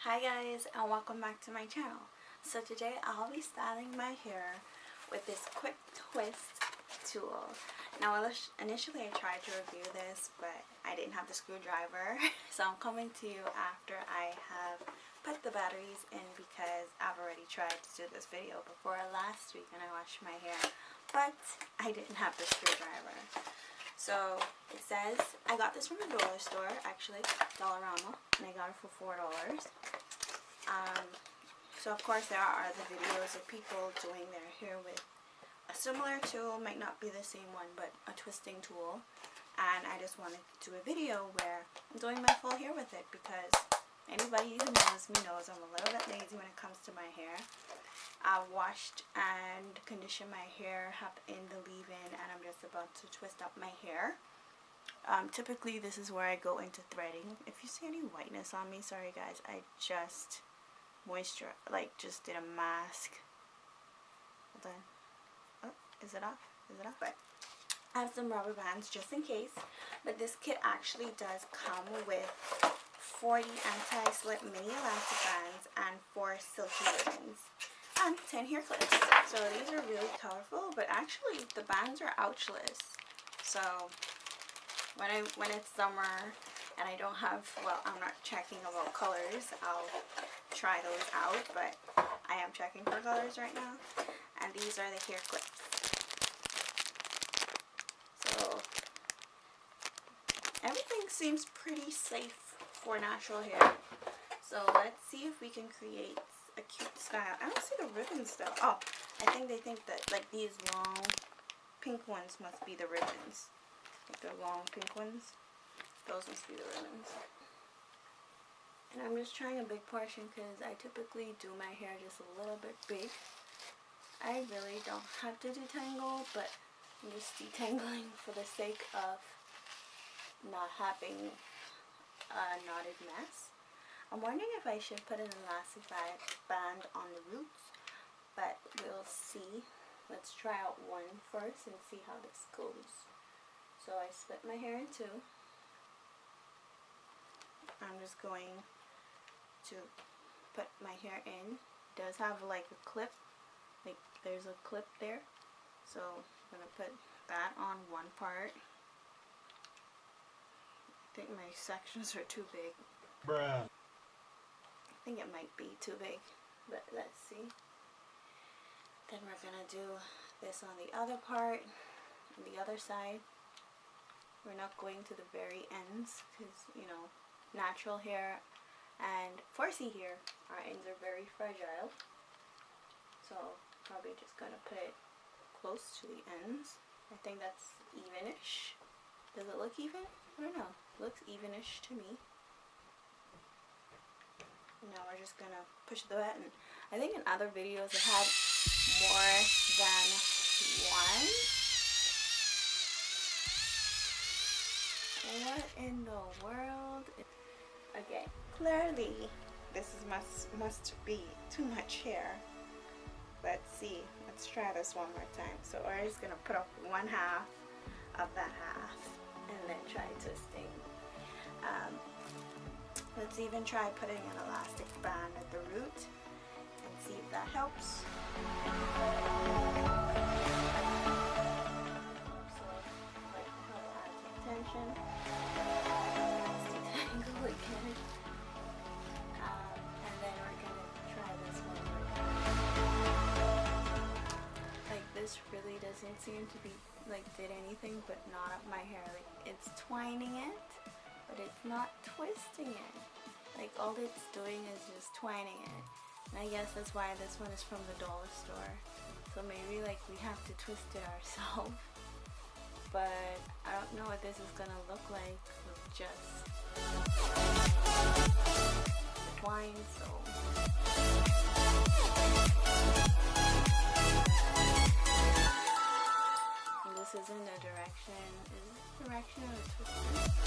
Hi guys, and welcome back to my channel. So today I'll be styling my hair with this quick twist tool. Now initially I tried to review this, but I didn't have the screwdriver. So I'm coming to you after I have put the batteries in because I've already tried to do this video before last week and I washed my hair, but I didn't have the screwdriver. So it says, I got this from the dollar store, actually, Dollarama, and I got it for $4. So of course there are other videos of people doing their hair with a similar tool, might not be the same one, but a twisting tool. And I just wanted to do a video where I'm doing my full hair with it because anybody who knows me knows I'm a little bit lazy when it comes to my hair. I've washed and conditioned my hair, have in the leave-in, and I'm just about to twist up my hair. Typically this is where I go into threading. If you see any whiteness on me, sorry guys, I just just did a mask. Hold on. Oh, is it off? Is it off? But I have some rubber bands just in case. But this kit actually does come with 40 anti-slip mini elastic bands and 4 silky ribbons and 10 hair clips. So these are really colorful, but actually the bands are ouchless. So when it's summer and I don't have, well, I'm not checking about colors, I'll try those out, but I am checking for colors right now. And these are the hair clips. So everything seems pretty safe for natural hair. So let's see if we can create a cute style. I don't see the ribbons though. Oh, I think they think that like these long pink ones must be the ribbons. Like the long pink ones. Those must be the ribbons. And I'm just trying a big portion because I typically do my hair just a little bit big. I really don't have to detangle, but I'm just detangling for the sake of not having a knotted mess. I'm wondering if I should put an elastic band on the roots, but we'll see. Let's try out one first and see how this goes. So I split my hair in two. I'm just going to put my hair in. It does have like a clip, like there's a clip there. So I'm going to put that on one part. I think my sections are too big. Bruh. I think it might be too big, but let's see. Then we're going to do this on the other part, on the other side. We're not going to the very ends because, you know, natural hair and 4C hair, our ends are very fragile. So probably just going to put it close to the ends. I think that's evenish. Does it look even? I don't know. Looks evenish to me. Now we're just gonna push the button. I think in other videos I've had more than one. What in the world? Okay, clearly this is must be too much hair. Let's see. Let's try this one more time. So we're just gonna put up one half of that half and then try twisting. Let's even try putting an elastic band at the root and see if that helps. So, like how it adds some tension. Let's detangle again. And then we're gonna try this one. Like this really doesn't seem to be like did anything but knot up my hair. Like it's twining it, but it's not twisting it. Like all it's doing is just twining it. And I guess that's why this one is from the dollar store. So maybe like we have to twist it ourselves. But I don't know what this is gonna look like with just the twine, so and this is in the direction. Is this the direction of the twister?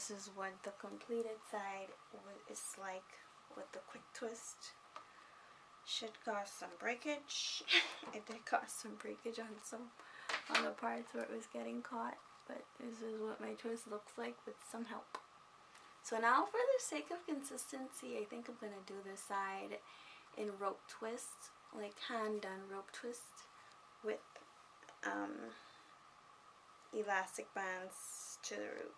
this is what the completed side is like with the quick twist. Should cause some breakage. It did cause some breakage on the parts where it was getting caught, but this is what my twist looks like with some help. So now, for the sake of consistency, I think I'm gonna do this side in rope twist, like hand done rope twist with elastic bands to the root.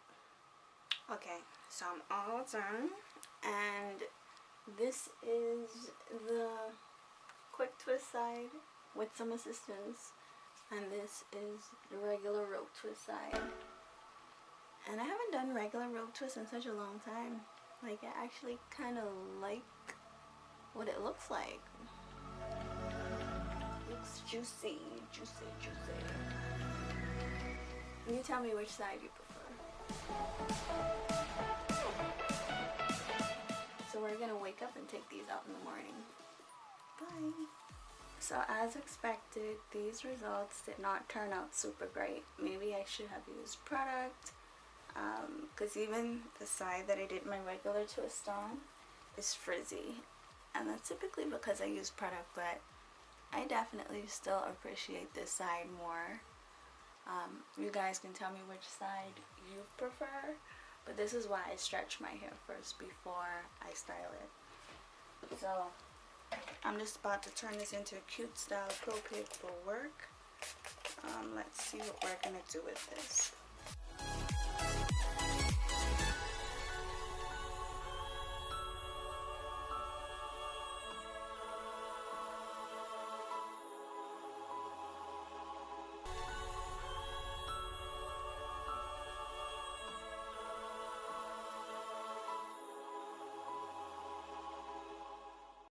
Okay, so I'm all done, and this is the quick twist side with some assistance, and this is the regular rope twist side. And I haven't done regular rope twist in such a long time. Like, I actually kind of like what it looks like. Looks juicy, juicy, juicy. You tell me which side you prefer. So we're gonna wake up and take these out in the morning. Bye. So as expected, these results did not turn out super great. Maybe I should have used product, because even the side that I did my regular twist on is frizzy, and that's typically because I use product, but I definitely still appreciate this side more. You guys can tell me which side you prefer, but this is why I stretch my hair first before I style it. So I'm just about to turn this into a cute style appropriate for work. Let's see what we're gonna do with this.